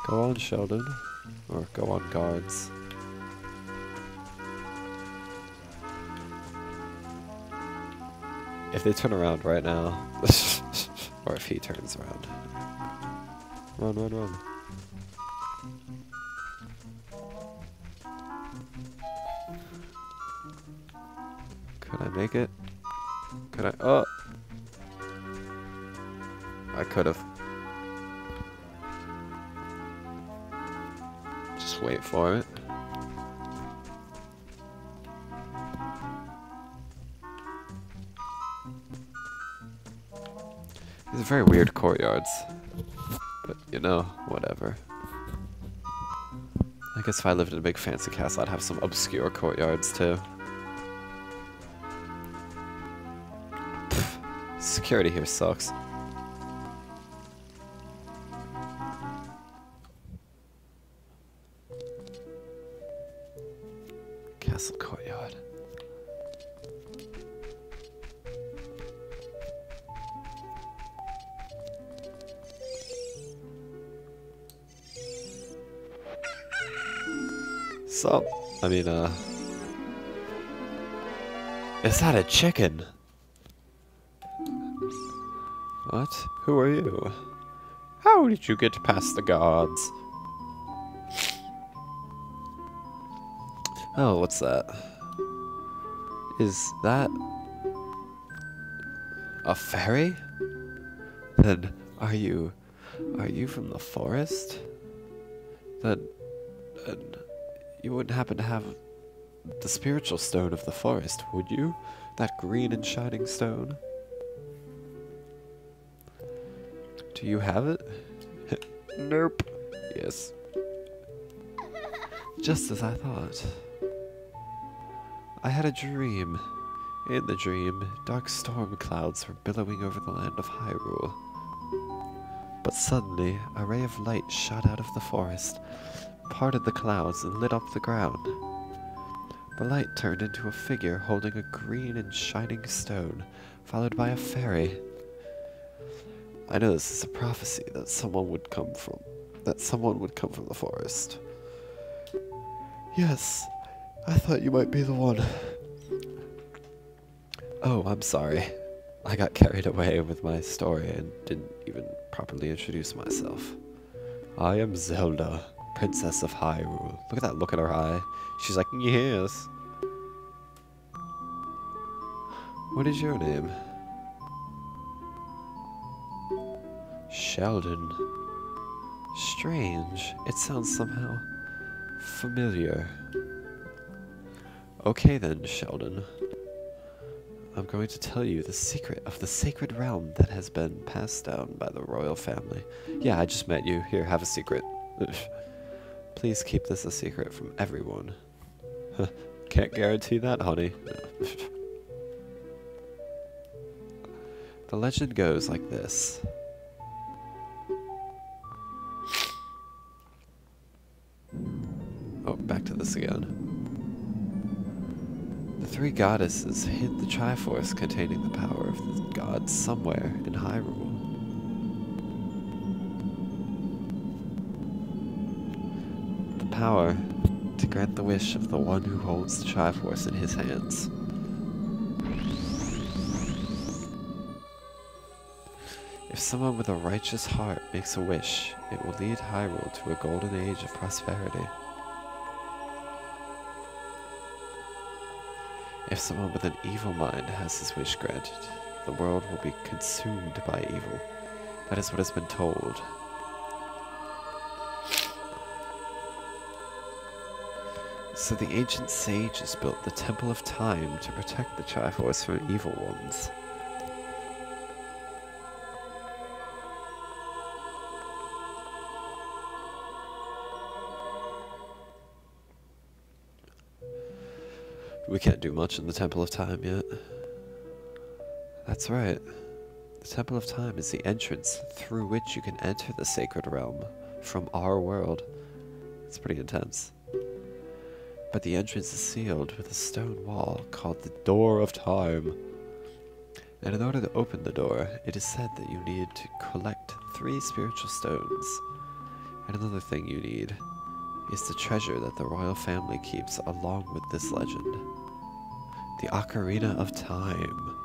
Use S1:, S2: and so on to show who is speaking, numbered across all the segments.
S1: Go on, Sheldon. Or go on, guards. If they turn around right now, or if he turns around. Run, run, run. Could I make it? Could I? Oh! I could have. Just wait for it. These are very weird courtyards. But, you know, whatever. I guess if I lived in a big fancy castle, I'd have some obscure courtyards, too. Pfft, security here sucks. Castle courtyard. Sup? I mean, is that a chicken? What? Who are you? How did you get past the guards? Oh, what's that? Is that a fairy? Then are you from the forest? Then you wouldn't happen to have the spiritual stone of the forest, would you? That green and shining stone? Do you have it? Nope. Yes. Just as I thought. I had a dream. In the dream, dark storm clouds were billowing over the land of Hyrule. But suddenly, a ray of light shot out of the forest, parted the clouds, and lit up the ground. The light turned into a figure holding a green and shining stone, followed by a fairy. I know this is a prophecy that someone would come from the forest. Yes, I thought you might be the one. Oh, I'm sorry. I got carried away with my story and didn't even properly introduce myself. I am Zelda, Princess of Hyrule. Look at that look in her eye. She's like, yes. What is your name? Sheldon. Strange. It sounds somehow familiar. Okay then, Sheldon. I'm going to tell you the secret of the sacred realm that has been passed down by the royal family. Yeah, I just met you. Here, have a secret. Please keep this a secret from everyone. Can't guarantee that, honey. No. The legend goes like this. Oh, back to this again. The three goddesses hid the Triforce containing the power of the gods somewhere in Hyrule. The power to grant the wish of the one who holds the Triforce in his hands. If someone with a righteous heart makes a wish, it will lead Hyrule to a golden age of prosperity. If someone with an evil mind has his wish granted, the world will be consumed by evil. That is what has been told. So the ancient sages built the Temple of Time to protect the Triforce from evil ones. We can't do much in the Temple of Time yet. That's right. The Temple of Time is the entrance through which you can enter the sacred realm from our world. It's pretty intense. But the entrance is sealed with a stone wall called the Door of Time. And in order to open the door, it is said that you need to collect 3 spiritual stones. And another thing you need is the treasure that the royal family keeps along with this legend. The Ocarina of Time.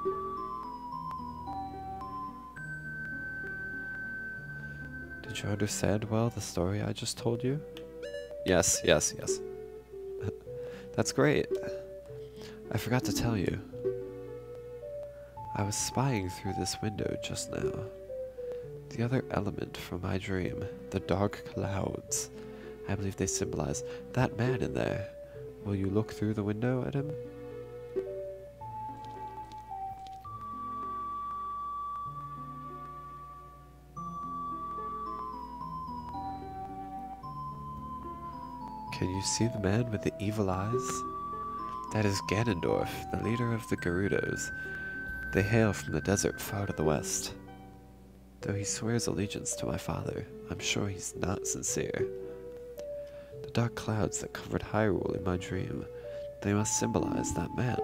S1: Did you understand well the story I just told you? Yes, yes, yes. That's great. I forgot to tell you. I was spying through this window just now. The other element from my dream, the dark clouds. I believe they symbolize that man in there. Will you look through the window at him? Can you see the man with the evil eyes? That is Ganondorf, the leader of the Gerudos. They hail from the desert far to the west. Though he swears allegiance to my father, I'm sure he's not sincere. The dark clouds that covered Hyrule in my dream, they must symbolize that man.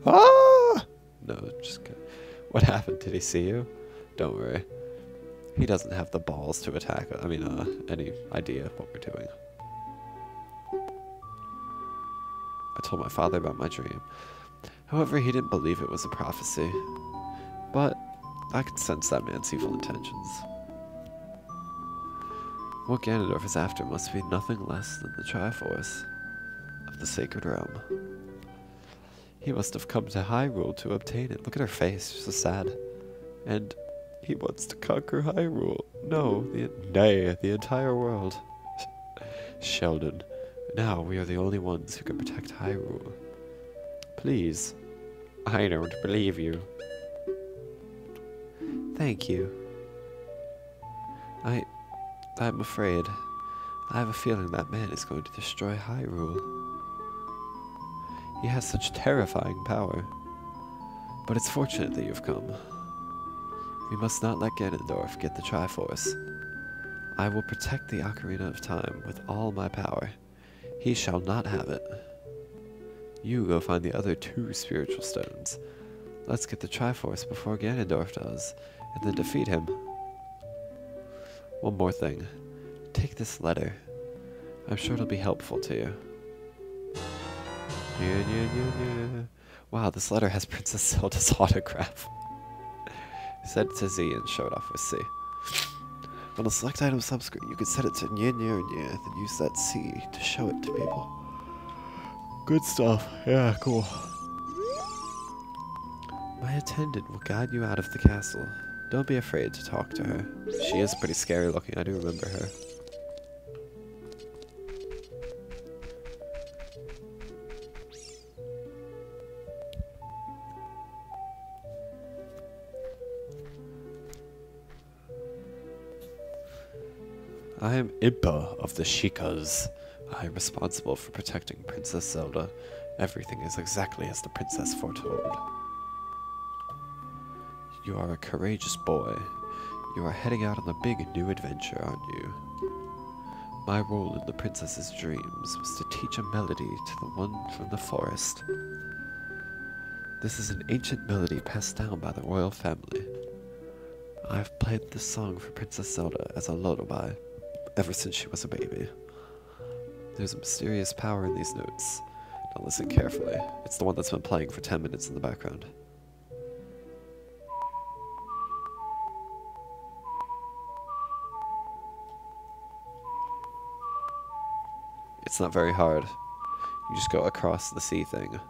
S1: Ah! No, just kidding. What happened? Did he see you? Don't worry. He doesn't have the balls to attack us. I mean, any idea of what we're doing. I told my father about my dream. However, he didn't believe it was a prophecy. But I could sense that man's evil intentions. What Ganondorf is after must be nothing less than the Triforce of the Sacred Realm. He must have come to Hyrule to obtain it. Look at her face, she's so sad. And he wants to conquer Hyrule. No, the entire world. Sheldon, now we are the only ones who can protect Hyrule. Please. I don't believe you. Thank you. I'm afraid. I have a feeling that man is going to destroy Hyrule. He has such terrifying power. But it's fortunate that you've come. We must not let Ganondorf get the Triforce. I will protect the Ocarina of Time with all my power. He shall not have it. You go find the other 2 spiritual stones. Let's get the Triforce before Ganondorf does, and then defeat him. One more thing. Take this letter. I'm sure it'll be helpful to you. Wow, this letter has Princess Zelda's autograph. Set it to Z and show it off with C. On a select item subscreen, you can set it to Nya, then use that C to show it to people. Good stuff. Yeah, cool. My attendant will guide you out of the castle. Don't be afraid to talk to her. She is pretty scary looking, I do remember her. I am Impa of the Shikas. I am responsible for protecting Princess Zelda. Everything is exactly as the princess foretold. You are a courageous boy. You are heading out on a big new adventure, aren't you? My role in the princess's dreams was to teach a melody to the one from the forest. This is an ancient melody passed down by the royal family. I've played this song for Princess Zelda as a lullaby ever since she was a baby. There's a mysterious power in these notes. Now listen carefully. It's the one that's been playing for 10 minutes in the background. It's not very hard. You just go across the sea thing.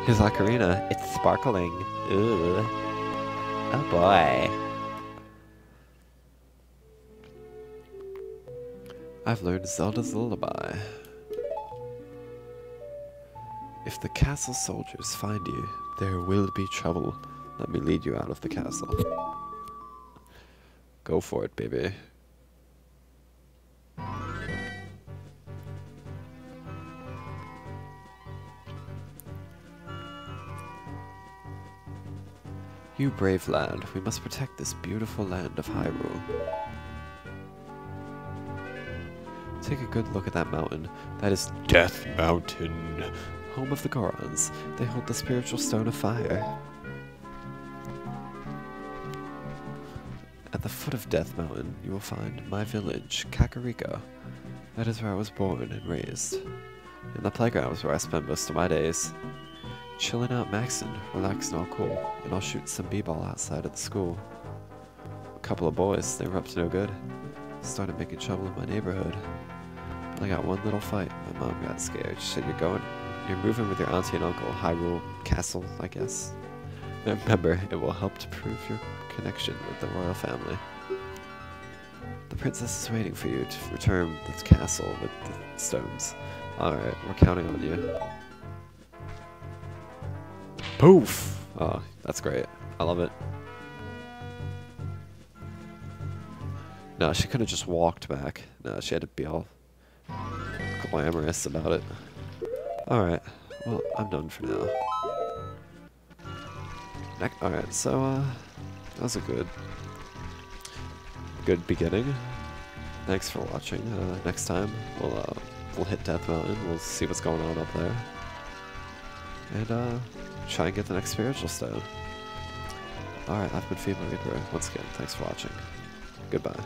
S1: His ocarina, it's sparkling. Ooh. Oh boy. I've learned Zelda's lullaby. If the castle soldiers find you, there will be trouble. Let me lead you out of the castle. Go for it, baby. You brave lad, we must protect this beautiful land of Hyrule. Take a good look at that mountain. That is Death Mountain, home of the Gorons. They hold the spiritual stone of fire. At the foot of Death Mountain, you will find my village, Kakariko. That is where I was born and raised. In the playground is where I spend most of my days. Chilling out maxing, relaxing all cool, and I'll shoot some b-ball outside of the school. A couple of boys, they were up to no good. Started making trouble in my neighborhood. I got one little fight. My mom got scared. She said, you're moving with your auntie and uncle, Hyrule Castle, I guess. And remember, it will help to prove your connection with the royal family. The princess is waiting for you to return the castle with the stones. Alright, we're counting on you. Poof! Oh, that's great. I love it. No, she could have just walked back. No, she had to be all glamorous about it. Alright, well, I'm done for now. Alright, so, that was a good beginning. Thanks for watching. Next time, we'll hit Death Mountain, we'll see what's going on up there. And, try and get the next spiritual stone. Alright, I've been FeebleReaper. Once again, thanks for watching. Goodbye.